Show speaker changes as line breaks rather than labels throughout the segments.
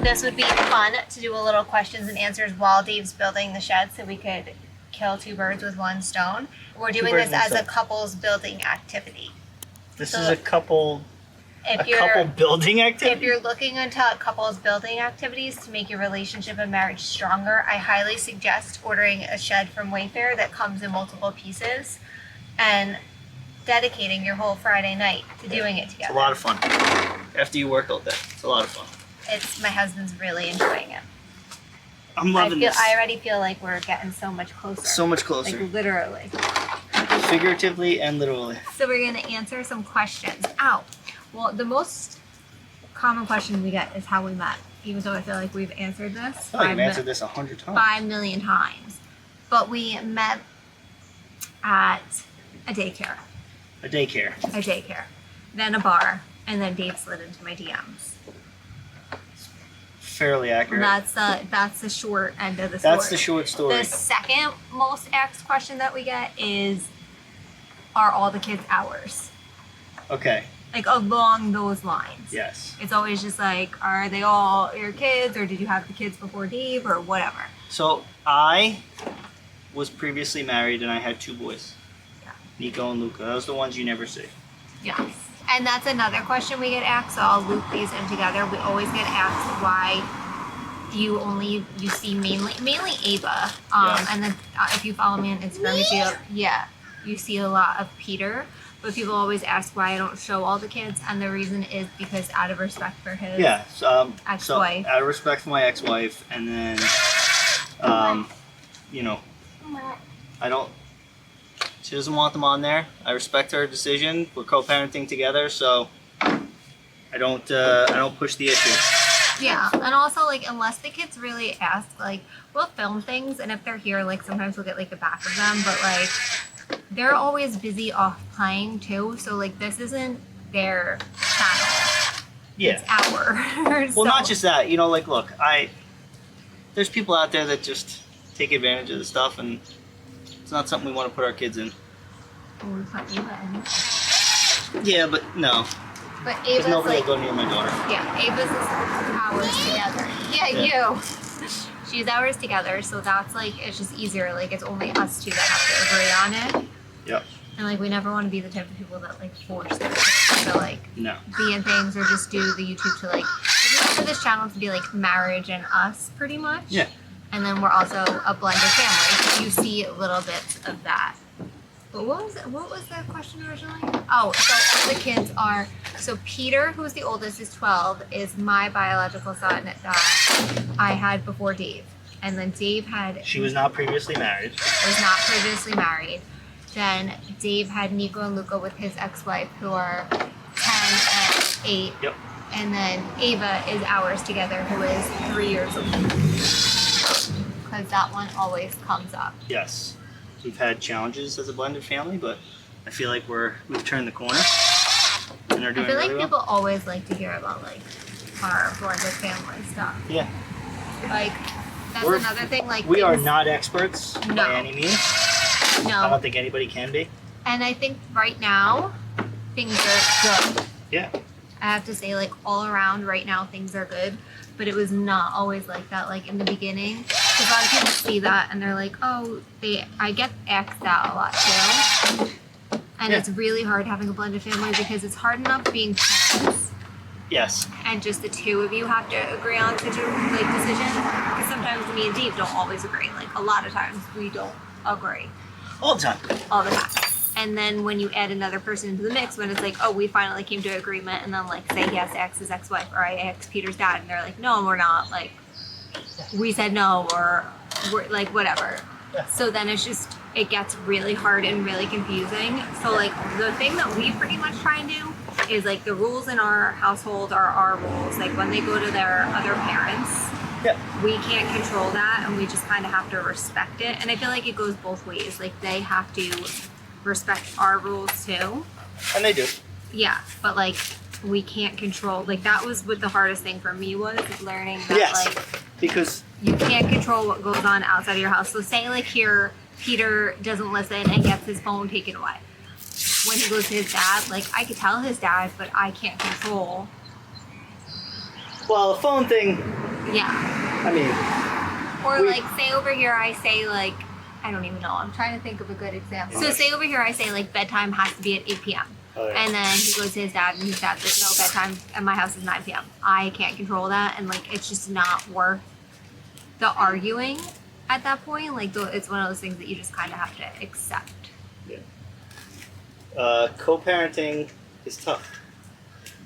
this would be fun to do a little questions and answers while Dave's building the shed so we could kill two birds with one stone. We're doing this as a couple's building activity.
This is a couple building activity?
If you're looking into couples building activities to make your relationship and marriage stronger, I highly suggest ordering a shed from Wayfair that comes in multiple pieces and dedicating your whole Friday night to doing it together.
It's a lot of fun. After you work all day, it's a lot of fun.
My husband's really enjoying it.
I'm loving this.
I already feel like we're getting so much closer.
So much closer.
Like literally.
Figuratively and literally.
So we're going to answer some questions. Ow. Well, the most common question we get is how we met. Even though I feel like we've answered this.
Oh, you've answered this 100 times.
5 million times. But we met at a daycare.
A daycare.
Then a bar. And then Dave slid into my DMs.
Fairly accurate.
That's the short end of the story.
That's the short story.
The second most asked question that we get is, are all the kids ours?
Okay.
Like along those lines.
Yes.
It's always just like, are they all your kids, or did you have the kids before Dave, or whatever?
So I was previously married and I had 2 boys.
Yeah.
Nico and Luca. Those are the ones you never see.
Yes. And that's another question we get asked, so I'll loop these in together. We always get asked why you see mainly Ava. And then if you follow me on Instagram, you see a lot of Peter. But people always ask why I don't show all the kids, and the reason is because out of respect for his ex-wife.
So out of respect for my ex-wife, and then, she doesn't want them on there. I respect her decision. We're co-parenting together, so I don't push the issue.
Yeah, and also, like, unless the kids really ask, like, we'll film things, and if they're here, like, sometimes we'll get, like, the back of them, but, like, they're always busy off playing, too, so, like, this isn't their channel.
Yeah.
It's ours.
Well, not just that. Like, look, there's people out there that just take advantage of the stuff, and it's not something we want to put our kids in.
Well, we put Ava in.
Yeah, but no.
But Ava's
nobody
like,
will go near my daughter.
Yeah, Ava's is ours together. Yeah, you. She's ours together, so that's like, it's just easier. Like, it's only us two that have to agree on it.
Yep.
And like, we never want to be the type of people that like force their kids to like be in things or just do the YouTube to like, we want for this channel to be like marriage and us pretty much.
Yeah.
And then we're also a blended family. So you see little bits of that. But what was the question originally? Oh, so all the kids are, so Peter, who's the oldest, is 12, is my biological son that I had before Dave. And then Dave had...
She was not previously married.
Was not previously married. Then Dave had Nico and Luca with his ex-wife, who are 10 and 8.
Yep.
And then Ava is ours together, who is 3 years old. Because that one always comes up.
Yes. We've had challenges as a blended family, but I feel like we've turned the corner and are doing
I feel like
really
people
well.
always like to hear about like our blended family stuff.
Yeah.
Like that's another thing. Like
we are not experts
No.
by any means.
No.
I don't think anybody can be.
And I think right now things are good.
Yeah.
I have to say, like all around right now things are good, but it was not always like that. Like in the beginning. Because a lot of people see that and they're like, oh, I get asked that a lot too. And it's really hard having a blended family because it's hard enough being parents.
Yes.
And just the two of you have to agree on such a like decision. Because sometimes me and Dave don't always agree. Like a lot of times we don't agree.
All the time.
All the time. And then when you add another person into the mix, when it's like, oh, we finally came to agreement, and then like say yes, X his ex-wife, or I ask Peter's dad, and they're like, no, we're not. Like, we said no, or we're like whatever.
Yeah.
So then it's just, it gets really hard and really confusing. So like the thing that we pretty much try and do is like the rules in our household are our rules. Like when they go to their other parents, we can't control that, and we just kind of have to respect it. And I feel like it goes both ways. Like they have to respect our rules too.
And they do.
Yeah, but like we can't control, like that was what the hardest thing for me was learning that like
because
you can't control what goes on outside of your house. So say like here Peter doesn't listen and gets his phone taken away. When he goes to his dad, like I could tell his dad, but I can't control.
Well, the phone thing,
Yeah.
I mean,
Or
We-
like, say over here, I say like, I don't even know. I'm trying to think of a good example. So say over here, I say like bedtime has to be at 8 p.m.
oh, yeah.
And then he goes to his dad, and his dad says, no, bedtime at my house is 9 p.m. I can't control that, and like, it's just not worth the arguing at that point. Like, it's one of those things that you just kind of have to accept.
Co-parenting is tough.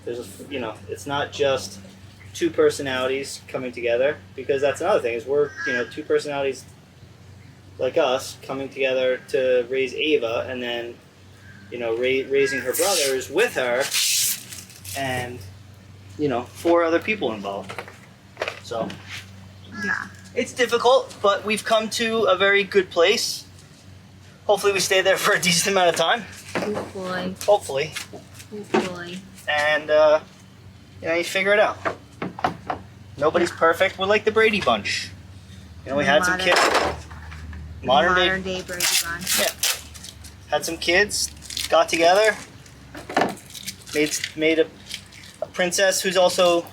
There's it's not just two personalities coming together, because that's another thing is we're two personalities like us coming together to raise Ava, and then raising her brothers with her, and 4 other people involved. So
Yeah.
it's difficult, but we've come to a very good place. Hopefully we stay there for a decent amount of time.
Hopefully.
Hopefully. And you figure it out. Nobody's perfect. We're like the Brady Bunch. We had some kids. Modern
day Brady Bunch.
Yeah. Had some kids, got together, made a princess who's also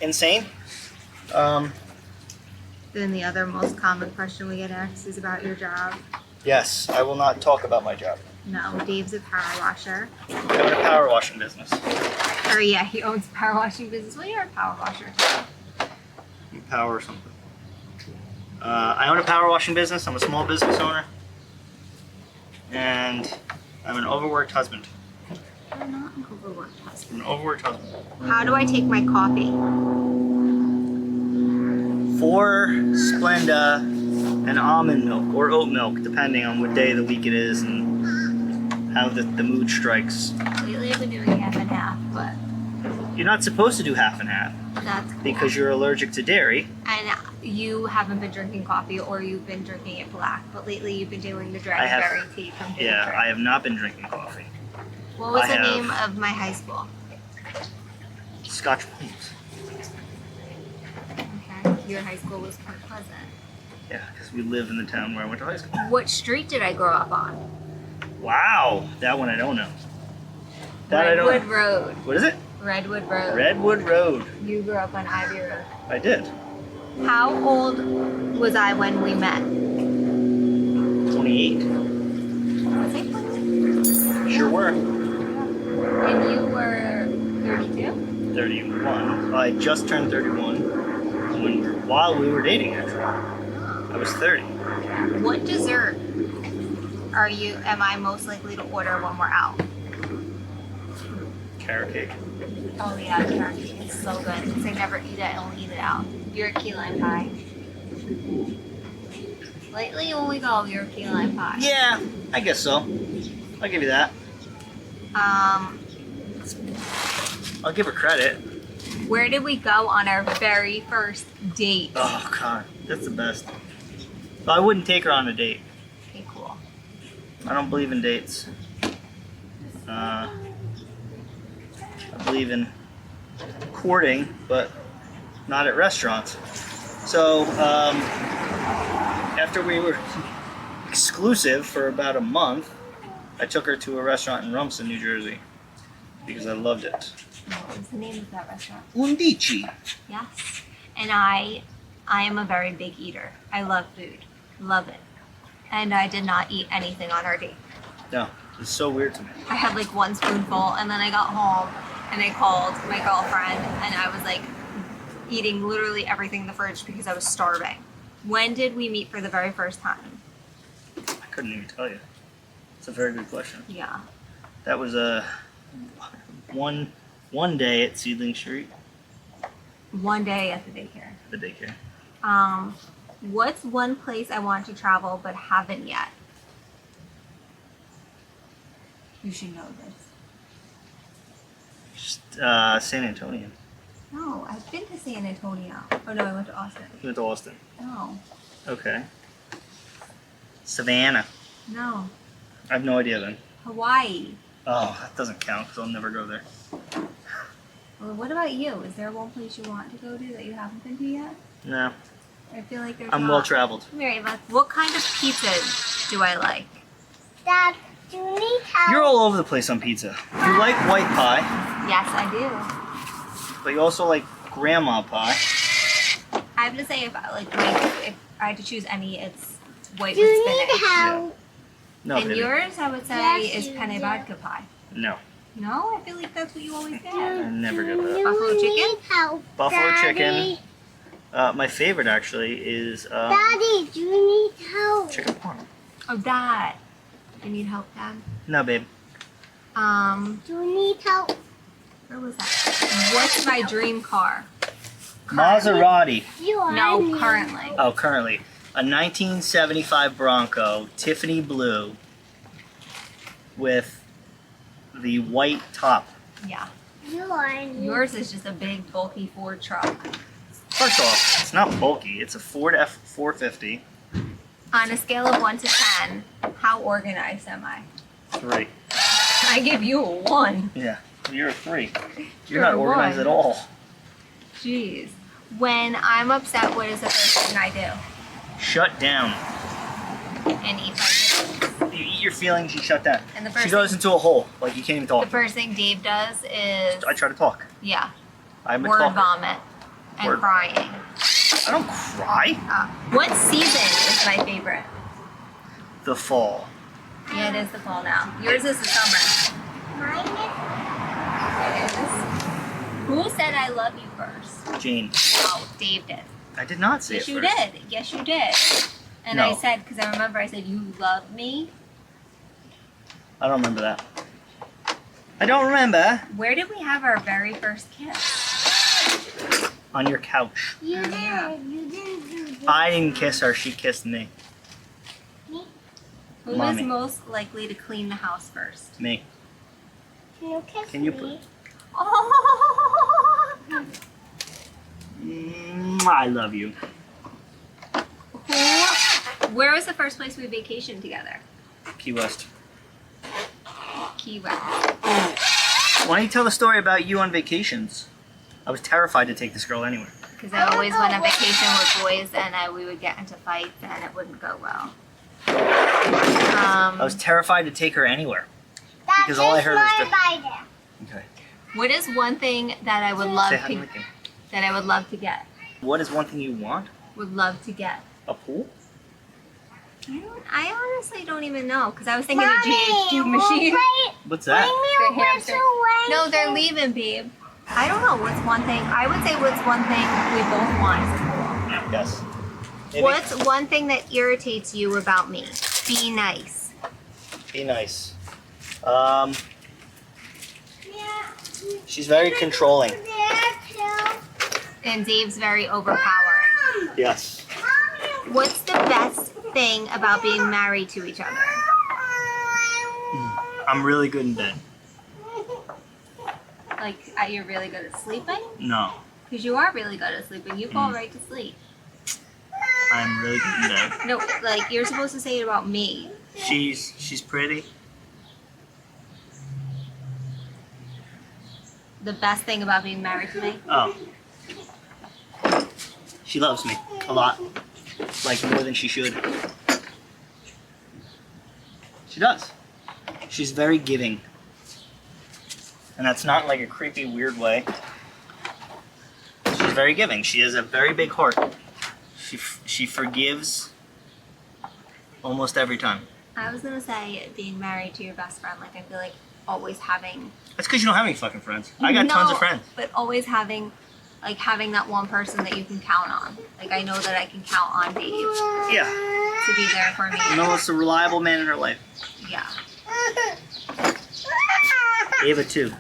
insane.
Then the other most common question we get asked is about your job.
Yes, I will not talk about my job.
No, Dave's a power washer.
I own a power washing business.
Or yeah, he owns a power washing business. Well, you're a power washer.
Power or something. I own a power washing business. I'm a small business owner. And I'm an overworked husband.
You're not an overworked husband.
I'm an overworked husband.
How do I take my coffee?
4 Splenda and almond milk or oat milk, depending on what day of the week it is and how the mood strikes.
Lately I've been doing half and half, but
You're not supposed to do half and half
that's cool.
because you're allergic to dairy.
And you haven't been drinking coffee, or you've been drinking it black, but lately you've been doing the
I have-
dragonberry tea from David.
Yeah, I have not been drinking coffee.
What was
I
the
have-
name of my high school?
Scotch Plains.
Okay. Your high school was Point Pleasant.
Yeah, because we live in the town where I went to high school.
What street did I grow up on?
Wow, that one I don't know. That I don't
Redwood
know.
Road.
What is it?
Redwood Road.
Redwood Road.
You grew up on Ivy Road.
I did.
How old was I when we met?
28.
Was I 20?
Sure were.
And you were 32?
31. I just turned 31 while we were dating, actually. I was 30.
What dessert am I most likely to order when we're out?
Carrot cake.
Oh yeah, carrot cake is so good. Since I never eat it, I only eat it out. You're a key lime pie. Lately, when we go, you're a key lime pie.
Yeah, I guess so. I'll give you that. I'll give her credit.
Where did we go on our very first date?
Oh, God. That's the best. I wouldn't take her on a date.
Okay, cool.
I don't believe in dates. I believe in courting, but not at restaurants. So, after we were exclusive for about a month, I took her to a restaurant in Rumson, New Jersey, because I loved it.
What was the name of that restaurant?
Undici.
Yes. And I am a very big eater. I love food. Love it. And I did not eat anything on our date.
No, it's so weird to me.
I had like one spoonful, and then I got home and I called my girlfriend, and I was like eating literally everything in the fridge because I was starving. When did we meet for the very first time?
I couldn't even tell you. It's a very good question.
Yeah.
That was one day at Seedling Street,
One day at the daycare.
the daycare.
What's one place I want to travel but haven't yet? You should know this.
San Antonio.
No, I've been to San Antonio. Oh no, I went to Austin.
We went to Austin.
No,
Okay. Savannah.
no.
I have no idea then.
Hawaii.
Oh, that doesn't count because I'll never go there.
Well, what about you? Is there one place you want to go to that you haven't been to yet?
No,
I feel like there's
I'm
not.
well traveled.
Mary, what kind of pizzas do I like?
Dad, do you need help?
You're all over the place on pizza. You like white pie,
Yes, I do.
but you also like grandma pie.
I have to say if I had to choose any, it's white
Do
with
you need
spinach.
help?
No,
And
baby.
yours, I would say,
Yes,
is
you
penne
do.
vodka pie.
No.
No, I feel like that's what you always get.
I never get that.
Buffalo
You
chicken?
need help,
Buffalo
Daddy.
chicken. My favorite actually is
Daddy, do you need help?
chicken parm.
Oh, that. You need help, Dad?
No, babe.
Do you need help?
Where was that? What's my dream car?
Maserati.
You are
No,
me.
currently.
Oh, currently a 1975 Bronco, Tiffany blue, with the white top.
Yeah.
You are me.
Yours is just a big, bulky Ford truck.
First off, it's not bulky. It's a Ford F450.
On a scale of 1 to 10, how organized am I?
3.
I give you a 1.
Yeah, you're a 3. You're
You're
not
a
organized
1.
at all.
Jeez. When I'm upset, what is the first thing I do?
Shut down.
And eat my feelings.
You eat your feelings. You shut down.
And the
She
first
goes into a hole. Like you can't even
The
talk.
first thing Dave does is,
I try to talk.
yeah,
I'm a
word
talker.
vomit and
Word-
crying.
I don't cry.
What season is my favorite?
The fall.
Yeah, it is the fall now. Yours is the summer.
Mine
It is. Who said I love you first?
Jane.
No, Dave did.
I did not say
Yes,
it
you
first.
did. Yes, you did. And
No.
I said, because I remember I said, you love me.
I don't remember that. I don't remember.
Where did we have our very first kiss?
On your couch.
You did.
Yeah.
You didn't do this.
I didn't kiss her. She kissed me.
Who
Mommy.
is most likely to clean the house first?
Me.
Can you kiss
Can you
me?
Oh!
I love you.
Where was the first place we vacationed together?
Key West.
Key West.
Why don't you tell the story about you on vacations? I was terrified to take this girl anywhere.
Because I always went on vacation with boys and we would get into fights and it wouldn't go well.
I was terrified to take her anywhere.
That
Because all I
is
heard was
my
the-
Bible.
Okay.
What is one thing that I would love
Say hi to
to
Mickey.
get?
What is one thing you want?
Would love to get.
A pool?
I honestly don't even know because I was thinking
Mommy,
of GHD
we'll
machine.
play-
What's
Bring
that?
me
The
over
hamster.
to Wednesday.
No, they're leaving, babe. I don't know what's one thing. I would say what's one thing we both want is a pool.
Yes. Maybe.
What's one thing that irritates you about me? Be nice.
Be nice.
Yeah.
She's very controlling.
There too.
And Dave's very overpowering.
Yes.
What's the best thing about being married to each other?
I'm really good in bed.
Like, you're really good at sleeping?
No.
Because you are really good at sleeping. You fall right to sleep.
I'm really good in bed.
No, like, you're supposed to say it about me.
She's pretty.
The best thing about being married to me?
Oh. She loves me a lot. Like more than she should. She does. She's very giving. And that's not like a creepy, weird way. She's very giving. She has a very big heart. She forgives almost every time.
I was going to say being married to your best friend. Like, I feel like always having...
That's because you don't have any fucking friends. I got tons of friends.
But always having... Like, having that one person that you can count on. Like, I know that I can count on Dave
Yeah.
to be there for me.
The most reliable man in her life.
Yeah.
Ava too.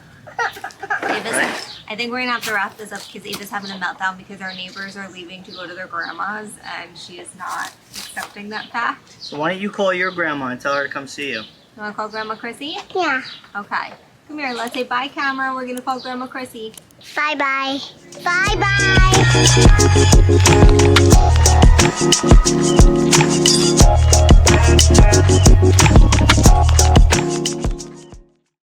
Ava's, I think we're going to have to wrap this up because Ava's having a meltdown because our neighbors are leaving to go to their grandma's and she is not accepting that fact.
So why don't you call your grandma and tell her to come see you?
You want to call Grandma Chrissy?
Yeah.
Okay. Come here. Let's say bye, camera. We're going to call Grandma Chrissy.
Bye bye. Bye bye.